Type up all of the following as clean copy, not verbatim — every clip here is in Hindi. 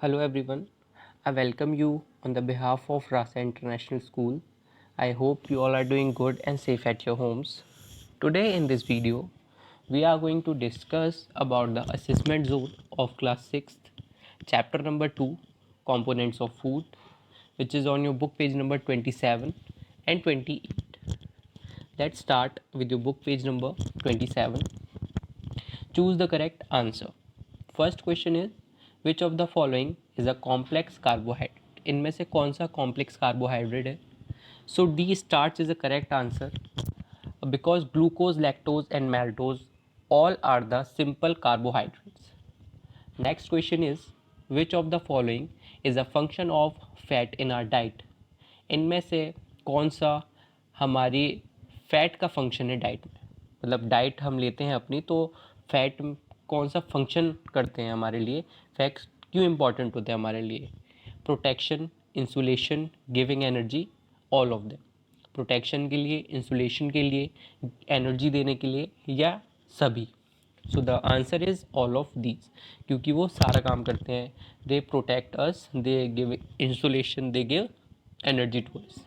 Hello everyone, I welcome you on the behalf of Rasa International School. I hope you all are doing good and safe at your homes. Today in this video, we are going to discuss about the assessment zone of class 6th, chapter number 2, components of food, which is on your book page number 27 and 28. Let's start with your book page number 27. Choose the correct answer. First question is which of the following is a complex carbohydrate. इनमें से कौन सा कॉम्प्लेक्स कार्बोहाइड्रेट है? So D starch is a correct answer because glucose lactose and maltose all are the simple carbohydrates. Next question is which of the following is a function of fat in our diet. इनमें से कौन सा हमारी फैट का फंक्शन है डाइट में, मतलब डाइट हम लेते हैं अपनी तो फैट कौन सा फंक्शन करते हैं हमारे लिए, फैट्स क्यों इम्पोर्टेंट होते हैं हमारे लिए? Protection, insulation, giving energy, all of them. Protection के लिए, इंसुलेशन के लिए, एनर्जी देने के लिए, या सभी. So the answer is all of these, क्योंकि वो सारा काम करते हैं. They protect us, they give insulation, they give energy to us.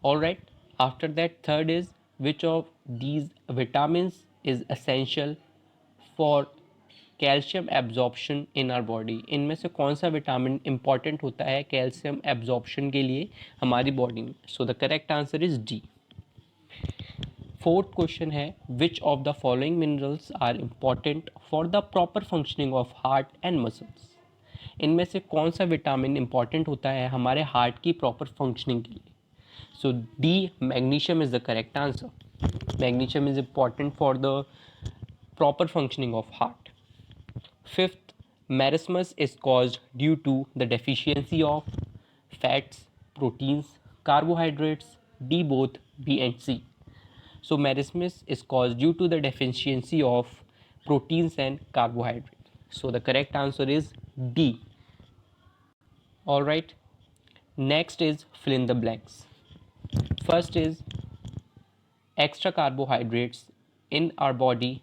All right. After that, third is which of these vitamins is essential for calcium absorption in our body. इनमें से कौन सा विटामिन इंपॉर्टेंट होता है कैल्शियम एब्जॉर्प्शन के लिए हमारी बॉडी में? So the correct answer is D. Fourth question है which of the following minerals are important for the proper functioning of heart and muscles. इनमें से कौन सा विटामिन इंपॉर्टेंट होता है हमारे हार्ट की प्रॉपर फंक्शनिंग के लिए? So D magnesium is the correct answer. Magnesium is important for the proper functioning of heart. Fifth, marasmus is caused due to the deficiency of fats, proteins, carbohydrates, D both, B and C. So merismus is caused due to the deficiency of proteins and carbohydrates. So the correct answer is D. All right. Next is fill in the blanks. First is extra carbohydrates in our body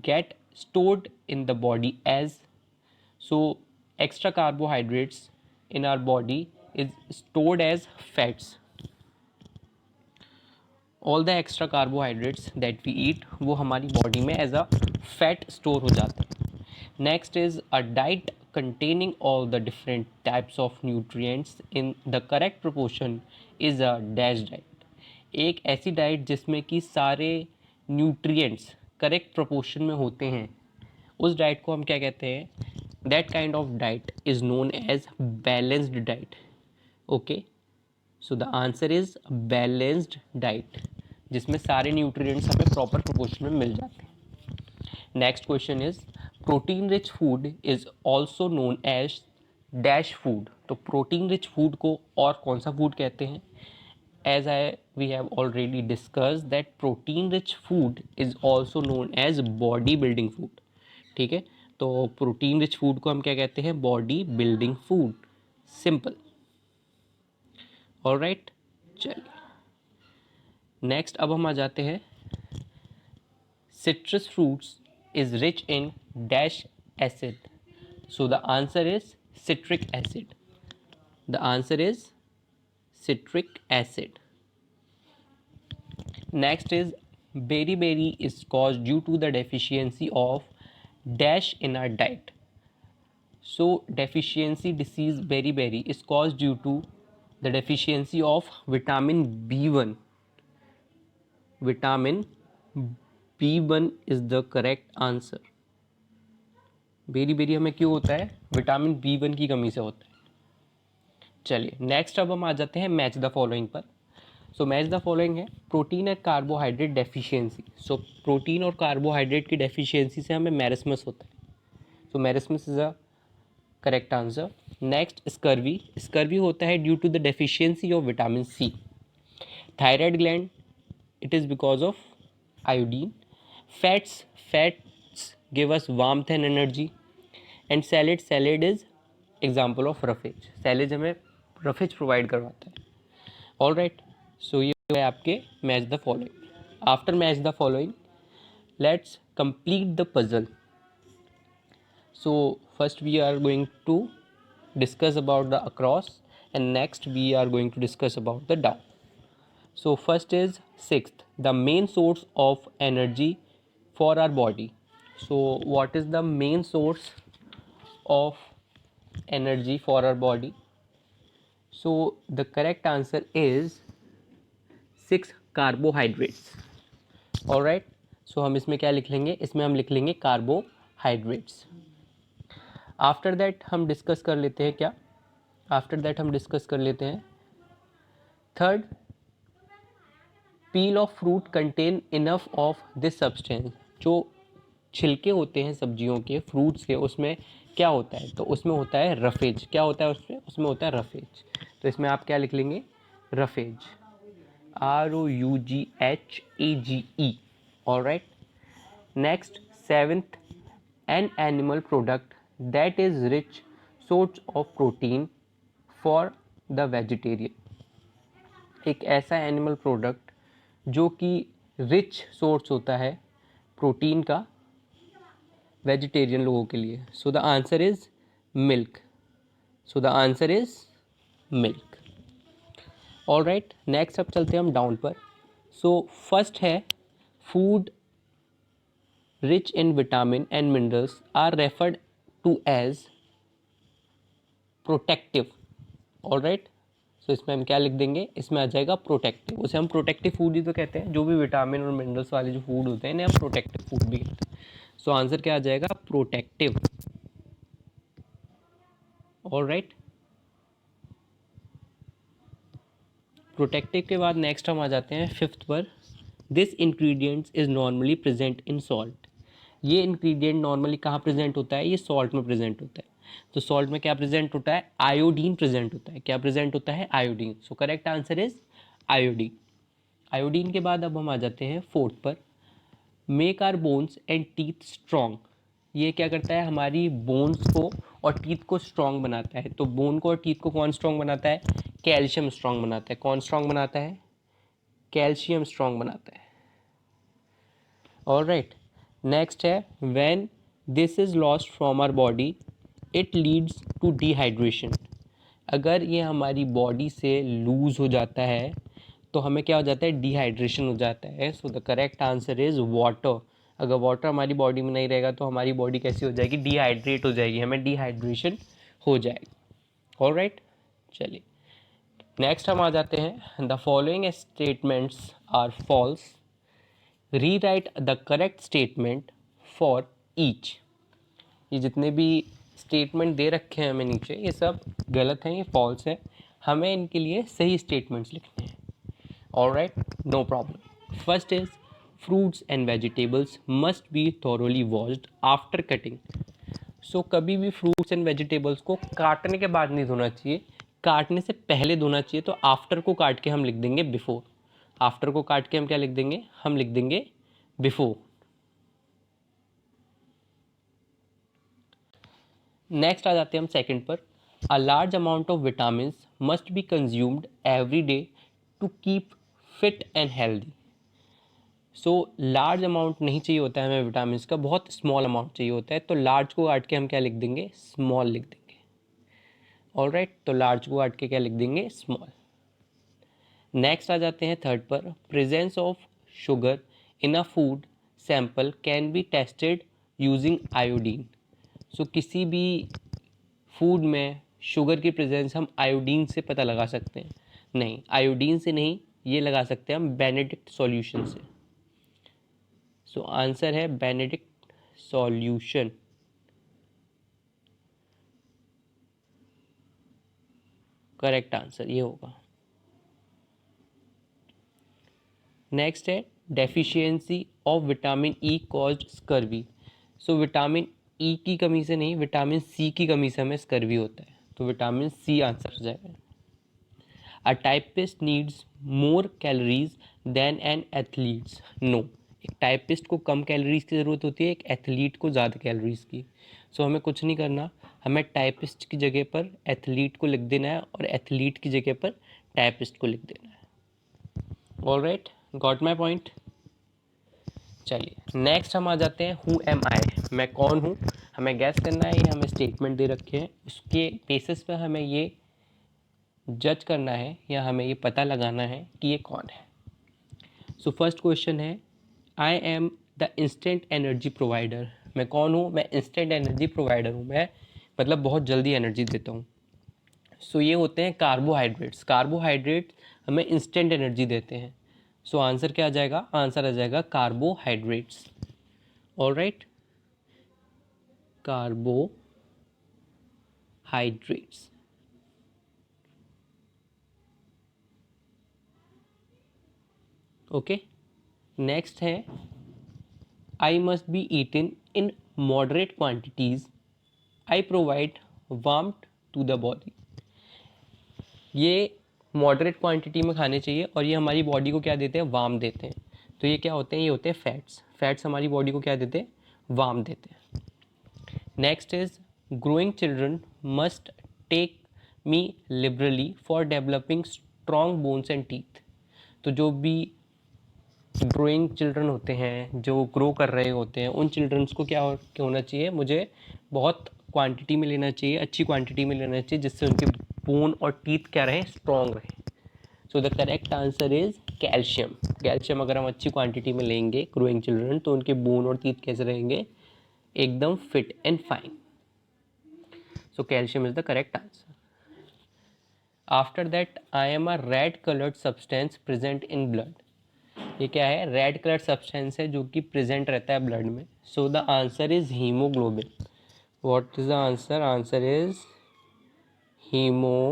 get stored in the body as. So extra carbohydrates in our body is stored as fats. All the extra carbohydrates that we eat वो हमारी बॉडी में एज अ फैट स्टोर हो जाते हैं. Next is a diet containing all the different types of nutrients in the correct proportion is a dash diet. एक ऐसी डाइट जिसमें कि सारे न्यूट्रिएंट्स करेक्ट प्रोपोर्शन में होते हैं, उस डाइट को हम क्या कहते हैं? That kind of diet is known as balanced diet. Okay, so the answer is balanced diet जिसमें सारे न्यूट्रिएंट्स हमें प्रॉपर प्रोपोर्शन में मिल जाते हैं. Next question is protein rich food is also known as dash food. तो प्रोटीन रिच फूड को और कौन सा फूड कहते हैं? As I we have already discuss that protein rich food is also known as body building food. ठीक है, तो प्रोटीन रिच फूड को हम क्या कहते हैं? Body building food. Simple. All right, चलिए नेक्स्ट अब हम आ जाते हैं. Citrus fruits is rich in dash acid. So the answer is citric acid. The answer is citric acid. Next is beri beri is cause due to the deficiency of dash in our diet. So deficiency disease beri beri is cause due to the deficiency of vitamin B1. Vitamin B1 is the correct answer. Beri beri हमें क्यों होता है? विटामिन B1 की कमी से होता है. चलिए नेक्स्ट अब हम आ जाते हैं मैच द फॉलोइंग पर. सो मैच द फॉलोइंग है protein and carbohydrate deficiency. So protein और कार्बोहाइड्रेट की डेफिशिएंसी से हमें मैरिस्मस होता है. So marasmus is a correct answer. Next scurvy. Scurvy होता है due to the deficiency of vitamin C. Thyroid gland, it is because of iodine. Fats give us warmth and energy. And salad is example of roughage. Salad हमें रफेज प्रोवाइड करवाता है. ऑल राइट, सो ये है आपके match the following. After match the following let's complete the puzzle. So first we are going to discuss about the across, and next we are going to discuss about the down. So first is sixth, the main source of energy for our body. So what is the main source of energy for our body? So the correct answer is 6 carbohydrates. Alright, सो हम इसमें क्या लिख लेंगे, इसमें हम लिख लेंगे कार्बोहाइड्रेट्स. आफ्टर दैट हम डिस्कस कर लेते हैं क्या, आफ्टर दैट हम डिस्कस कर लेते हैं third, peel of fruit contain enough of this substance. जो छिलके होते हैं सब्जियों के, फ्रूट्स के, उसमें क्या होता है, तो उसमें होता है रफेज. क्या होता है उसमें, उसमें होता है रफेज. तो इसमें आप क्या लिख लेंगे, roughage, ROUGHAGE. Alright. Next, seventh, an animal product that is rich source of protein for the vegetarian. एक ऐसा एनिमल प्रोडक्ट जो कि रिच सोर्स होता है प्रोटीन का वेजिटेरियन लोगों के लिए. सो the answer is milk. So the answer is milk. Alright, next अब चलते हैं हम डाउन पर. सो फर्स्ट है food rich in vitamin and minerals are referred to as protective. All right, so इसमें हम क्या लिख देंगे, इसमें आ जाएगा प्रोटेक्टिव. उसे हम प्रोटेक्टिव फूड ही तो कहते हैं. जो भी विटामिन और मिनरल्स वाले जो फूड होते हैं इन्हें हम प्रोटेक्टिव फूड भी कहते हैं. सो आंसर क्या आ जाएगा, प्रोटेक्टिव. ऑलराइट, प्रोटेक्टिव के बाद नेक्स्ट हम आ जाते हैं फिफ्थ पर. This ingredients is normally present in salt. ये इंग्रेडिएंट नॉर्मली कहाँ प्रेजेंट होता है, ये सॉल्ट में प्रेजेंट होता है. तो सॉल्ट में क्या प्रेजेंट होता है, आयोडीन प्रेजेंट होता है. क्या प्रेजेंट होता है, iodine. So correct answer is iodine. Iodine के बाद अब हम आ जाते हैं फोर्थ पर. Make our bones and teeth strong. ये क्या करता है, हमारी बोन्स को और टीथ को स्ट्रॉन्ग बनाता है. तो बोन को और टीथ को कौन स्ट्रॉन्ग बनाता है, कैल्शियम स्ट्रॉन्ग बनाता है. कौन स्ट्रॉन्ग बनाता है, कैल्शियम स्ट्रॉन्ग बनाता है. ऑलराइट, नेक्स्ट है when this is lost from our body it leads to dehydration. अगर ये हमारी बॉडी से लूज हो जाता है तो हमें क्या हो जाता है, डिहाइड्रेशन हो जाता है. सो the correct answer is water. अगर वाटर हमारी बॉडी में नहीं रहेगा तो हमारी बॉडी कैसी हो जाएगी, डिहाइड्रेट हो जाएगी, हमें डिहाइड्रेशन हो जाएगी. ऑलराइट, चलिए नेक्स्ट हम आ जाते हैं. The following statements are false. Rewrite the correct statement for each. ये जितने भी स्टेटमेंट दे रखे हैं हमें नीचे, ये सब गलत हैं, ये फॉल्स है. हमें इनके लिए सही स्टेटमेंट्स लिखने हैं. All right, no problem. First is fruits and vegetables must be thoroughly washed after cutting. So कभी भी फ्रूट्स एंड वेजिटेबल्स को काटने के बाद नहीं धोना चाहिए, काटने से पहले धोना चाहिए. तो आफ्टर को काट के हम लिख देंगे बिफोर. आफ्टर को काट के हम क्या लिख देंगे, हम लिख देंगे बिफोर. नेक्स्ट आ जाते हैं हम सेकंड पर. A large amount of vitamin must be consumed every day to keep fit and healthy. So large amount नहीं चाहिए होता है हमें विटामिन का, बहुत स्मॉल अमाउंट चाहिए होता है. तो लार्ज को काट के हम क्या लिख देंगे, स्मॉल लिख देंगे. ऑलराइट, तो लार्ज को काट के क्या लिख देंगे, स्मॉल. नेक्स्ट आ जाते हैं थर्ड पर. Presence of sugar in a food sample can be tested using iodine. So किसी भी फूड में शुगर की प्रेजेंस हम आयोडीन से पता लगा सकते हैं. नहीं, आयोडीन से नहीं, ये लगा सकते हैं हम बेनेडिक्ट सॉल्यूशन से. सो आंसर है बेनेडिक्ट सॉल्यूशन. करेक्ट आंसर ये होगा. नेक्स्ट है deficiency of vitamin E caused scurvy. So vitamin E की कमी से नहीं, विटामिन सी की कमी से हमें स्कर्वी होता है. तो विटामिन सी आंसर हो जाएगा. A typist needs more calories than an athletes. No, एक टाइपिस्ट को कम कैलोरीज की ज़रूरत होती है, एक एथलीट को ज़्यादा कैलोरीज की. सो हमें कुछ नहीं करना, हमें टाइपिस्ट की जगह पर एथलीट को लिख देना है और एथलीट की जगह पर टाइपिस्ट को लिख देना है. Alright, got my point. चलिए नेक्स्ट हम आ जाते हैं हु एम आई. मैं कौन हूँ, हमें गैस करना है, ये हमें स्टेटमेंट दे रखे हैं, उसके बेसिस पे हमें ये जज करना है या हमें ये पता लगाना है कि ये कौन है। सो फर्स्ट क्वेश्चन है, I am the instant energy provider. मैं कौन हूँ? मैं इंस्टेंट एनर्जी प्रोवाइडर हूँ, मैं मतलब बहुत जल्दी एनर्जी देता हूँ। सो ये होते हैं कार्बोहाइड्रेट्स। कार्बोहाइड्रेट हमें इंस्टेंट एनर्जी देते हैं। सो आंसर क्या आ जाएगा? आंसर आ जाएगा carbohydrates. All right, carbohydrates. Okay, next है, I must be eaten in moderate quantities, I provide warmth to the body. ये मॉडरेट क्वांटिटी में खाने चाहिए और ये हमारी बॉडी को क्या देते हैं? वार्म देते हैं। तो ये क्या होते हैं? ये होते हैं फैट्स। फैट्स हमारी बॉडी को क्या देते हैं? वार्म देते हैं। Next is, growing children must take me liberally for developing strong bones and teeth. तो जो भी ग्रोइंग चिल्ड्रन होते हैं, जो ग्रो कर रहे होते हैं, उन चिल्ड्रंस को क्या होना चाहिए? मुझे बहुत क्वांटिटी में लेना चाहिए, अच्छी क्वांटिटी में लेना चाहिए, जिससे उनके बोन और टीथ क्या रहें? स्ट्रॉन्ग रहें। सो the correct answer is calcium. Calcium अगर हम अच्छी क्वांटिटी में लेंगे ग्रोइंग चिल्ड्रन, तो उनके बोन और टीथ कैसे रहेंगे? एकदम fit and fine. So calcium is the correct answer. After that, I am a red coloured substance present in blood. ये क्या है? रेड कलर सब्सटेंस है जो कि प्रेजेंट रहता है ब्लड में। So the answer is haemoglobin. What is the answer? Answer is haemoglobin.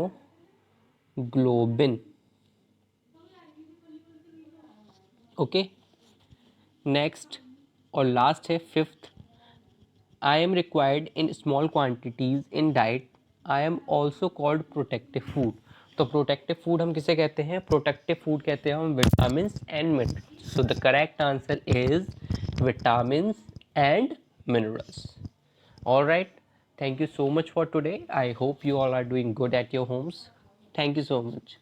Okay, next और लास्ट है fifth, I am required in small quantities in diet, I am also called protective food. तो प्रोटेक्टिव फूड हम किसे कहते हैं? प्रोटेक्टिव फूड कहते हैं हम vitamin and minerals. So the correct answer is vitamin and minerals. All right. Thank you so much for today. I hope you all are doing good at your homes. Thank you so much.